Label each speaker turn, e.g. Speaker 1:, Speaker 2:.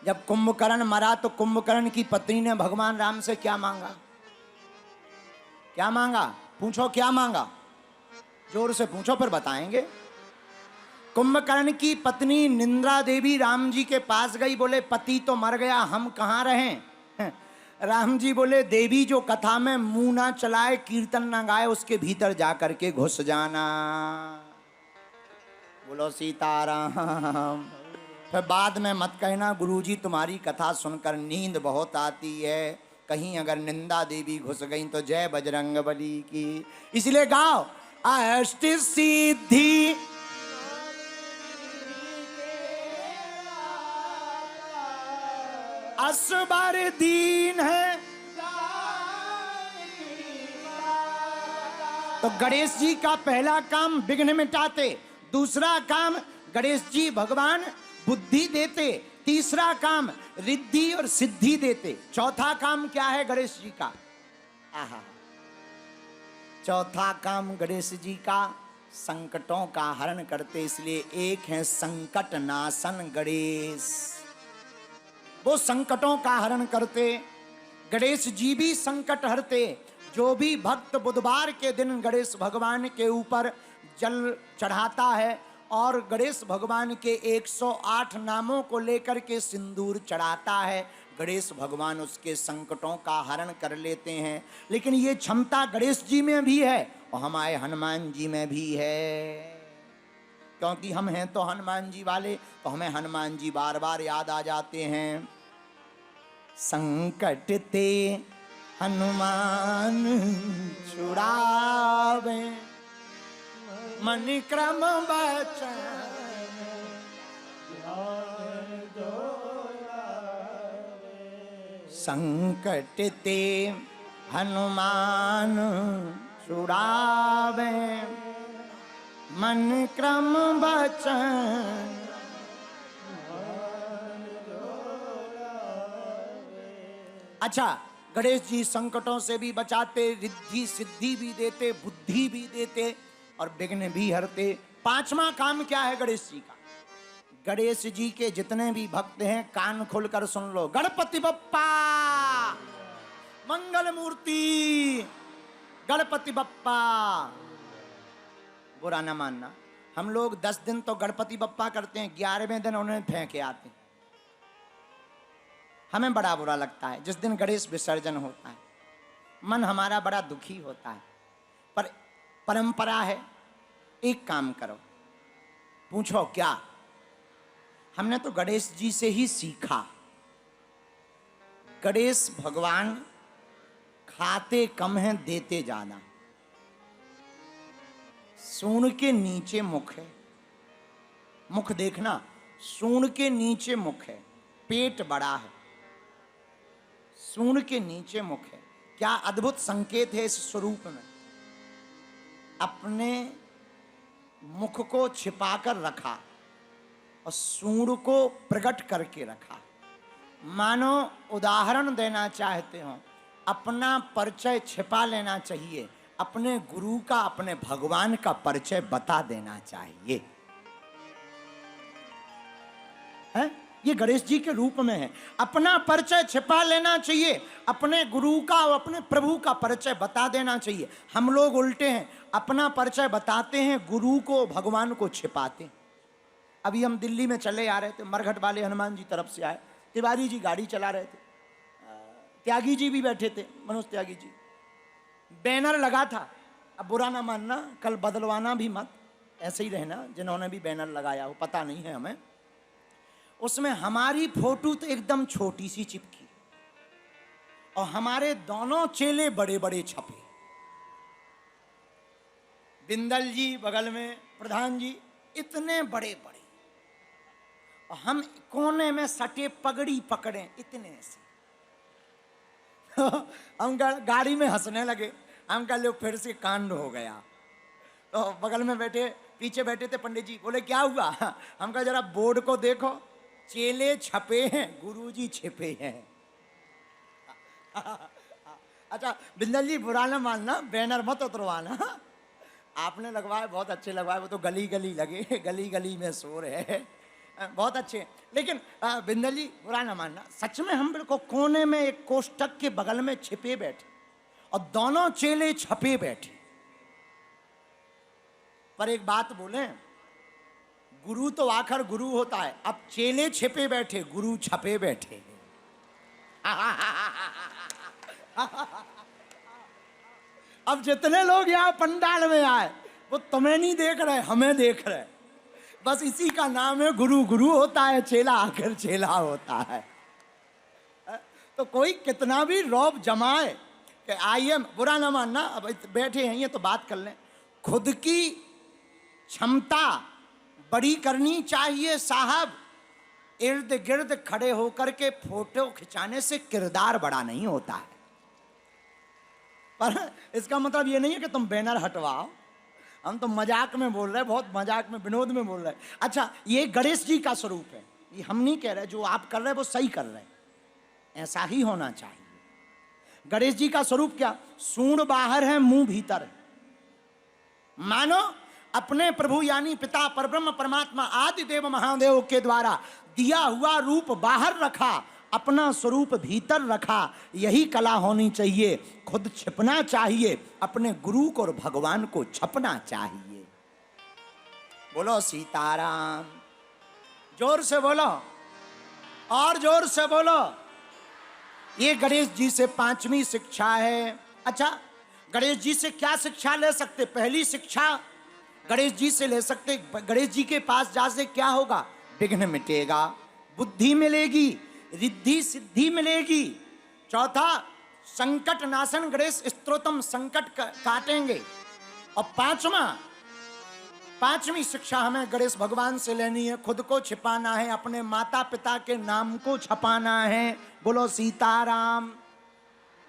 Speaker 1: जब कुंभकर्ण मरा तो कुंभकर्ण की पत्नी ने भगवान राम से क्या मांगा? क्या मांगा? पूछो क्या मांगा? जोर से पूछो फिर बताएंगे। कुंभकर्ण की पत्नी निंद्रा देवी राम जी के पास गई, बोले पति तो मर गया, हम कहाँ रहें? राम जी बोले देवी जो कथा में मुंह ना चलाए, कीर्तन ना गाए, उसके भीतर जाकर के घुस जाना। बोलो सीताराम। फिर बाद में मत कहना गुरुजी तुम्हारी कथा सुनकर नींद बहुत आती है, कहीं अगर निंदा देवी घुस गई तो जय बजरंग बली की। इसलिए गाओ अष्ट सिद्धि असबर दीन है। तो गणेश जी का पहला काम विघ्न मिटाते, दूसरा काम गणेश जी भगवान बुद्धि देते, तीसरा काम रिद्धि और सिद्धि देते, चौथा काम क्या है गणेश जी का? आहा, चौथा काम गणेश जी का संकटों का हरण करते, इसलिए एक है संकट नाशन गणेश। वो संकटों का हरण करते, गणेश जी भी संकट हरते। जो भी भक्त बुधवार के दिन गणेश भगवान के ऊपर जल चढ़ाता है और गणेश भगवान के 108 नामों को लेकर के सिंदूर चढ़ाता है, गणेश भगवान उसके संकटों का हरण कर लेते हैं। लेकिन ये क्षमता गणेश जी में भी है और हमारे हनुमान जी में भी है, क्योंकि हम हैं तो हनुमान जी वाले, तो हमें हनुमान जी बार बार याद आ जाते हैं। संकट ते हनुमान छुड़ावे, मन क्रम बचन संकट ते हनुमान छुड़ावे, मन क्रम बचन। अच्छा, गणेश जी संकटों से भी बचाते, रिद्धि सिद्धि भी देते, बुद्धि भी देते और विघ्न भी हरते। पांचवा काम क्या है गणेश जी का? गणेश जी के जितने भी भक्त हैं कान खोलकर सुन लो। गणपति बप्पा मंगल मूर्ति, गणपति बप्पा। बुरा ना मानना, हम लोग 10 दिन तो गणपति बप्पा करते हैं, 11वें दिन उन्हें फेंके आते हैं। हमें बड़ा बुरा लगता है जिस दिन गणेश विसर्जन होता है, मन हमारा बड़ा दुखी होता है। पर परंपरा है, एक काम करो, पूछो क्या? हमने तो गणेश जी से ही सीखा। गणेश भगवान खाते कम हैं, देते ज्यादा। सूंड के नीचे मुख है, मुख देखना, सूंड के नीचे मुख है, पेट बड़ा है, सूंड के नीचे मुख है। क्या अद्भुत संकेत है इस स्वरूप में। अपने मुख को छिपाकर रखा और सूंड को प्रकट करके रखा। मानो उदाहरण देना चाहते हो, अपना परिचय छिपा लेना चाहिए, अपने गुरु का, अपने भगवान का परिचय बता देना चाहिए। है? ये गणेश जी के रूप में है। अपना परिचय छिपा लेना चाहिए, अपने गुरु का और अपने प्रभु का परिचय बता देना चाहिए। हम लोग उल्टे हैं, अपना परिचय बताते हैं, गुरु को भगवान को छिपाते हैं। अभी हम दिल्ली में चले आ रहे थे, मरघट वाले हनुमान जी तरफ से आए, तिवारी जी गाड़ी चला रहे थे, त्यागी जी भी बैठे थे, मनोज त्यागी जी। बैनर लगा था, अब बुरा ना मानना, कल बदलवाना भी मत, ऐसे ही रहना जिन्होंने भी बैनर लगाया हो, पता नहीं है हमें। उसमें हमारी फोटो तो एकदम छोटी सी चिपकी और हमारे दोनों चेले बड़े बड़े छपे। बिंदल जी बगल में, प्रधान जी इतने बड़े बड़े, और हम कोने में सटे पगड़ी पकड़े इतने से। हम गाड़ी में हंसने लगे, हम कह लो फिर से कांड हो गया। तो बगल में बैठे, पीछे बैठे थे पंडित जी, बोले क्या हुआ? हम कहा जरा बोर्ड को देखो, चेले छपे हैं, गुरुजी छिपे हैं। अच्छा बिंदल जी बुरा ना मानना, बैनर मत उतरवाना, आपने लगवाए बहुत अच्छे लगवाए, वो तो गली गली लगे, गली गली में शोर है। बहुत अच्छे। लेकिन बिंदल जी बुरा ना मानना, सच में हम बिल्कुल कोने में एक कोष्टक के बगल में छिपे बैठे और दोनों चेले छपे बैठे। पर एक बात बोले, गुरु तो आखिर गुरु होता है, अब चेले छिपे बैठे, गुरु छपे बैठे। अब जितने लोग यहाँ पंडाल में आए वो तुम्हें नहीं देख रहे, हमें देख रहे। बस इसी का नाम है गुरु। गुरु होता है, चेला आखिर चेला होता है। तो कोई कितना भी रौब जमाए कि आइए, बुरा ना मानना, अब बैठे हैं ये तो बात कर लें। खुद की क्षमता बड़ी करनी चाहिए साहब, इर्द गिर्द खड़े होकर के फोटो खिंचाने से किरदार बड़ा नहीं होता है। पर इसका मतलब ये नहीं है कि तुम बैनर हटवाओ, हम तो मजाक में बोल रहे हैं, बहुत मजाक में, विनोद में बोल रहे हैं। अच्छा, ये गणेश जी का स्वरूप है, ये हम नहीं कह रहे, जो आप कर रहे हैं वो सही कर रहे हैं, ऐसा ही होना चाहिए। गणेश जी का स्वरूप क्या, सूंड बाहर है मुंह भीतर है। मानो अपने प्रभु यानी पिता परब्रह्म परमात्मा आदि देव महादेव के द्वारा दिया हुआ रूप बाहर रखा, अपना स्वरूप भीतर रखा। यही कला होनी चाहिए। खुद छिपना चाहिए, अपने गुरु को और भगवान को छपना चाहिए। बोलो सीताराम, जोर से बोलो और जोर से बोलो। ये गणेश जी से 5वीं शिक्षा है। अच्छा, गणेश जी से क्या शिक्षा ले सकते? पहली शिक्षा गणेश जी से ले सकते, गणेश जी के पास जाने क्या होगा? विघ्न मिटेगा, बुद्धि मिलेगी, रिद्धि सिद्धि मिलेगी। चौथा, संकट नाशन गणेश स्तोत्रम, संकट काटेंगे। और 5वीं शिक्षा हमें गणेश भगवान से लेनी है, खुद को छिपाना है, अपने माता पिता के नाम को छपाना है। बोलो सीताराम।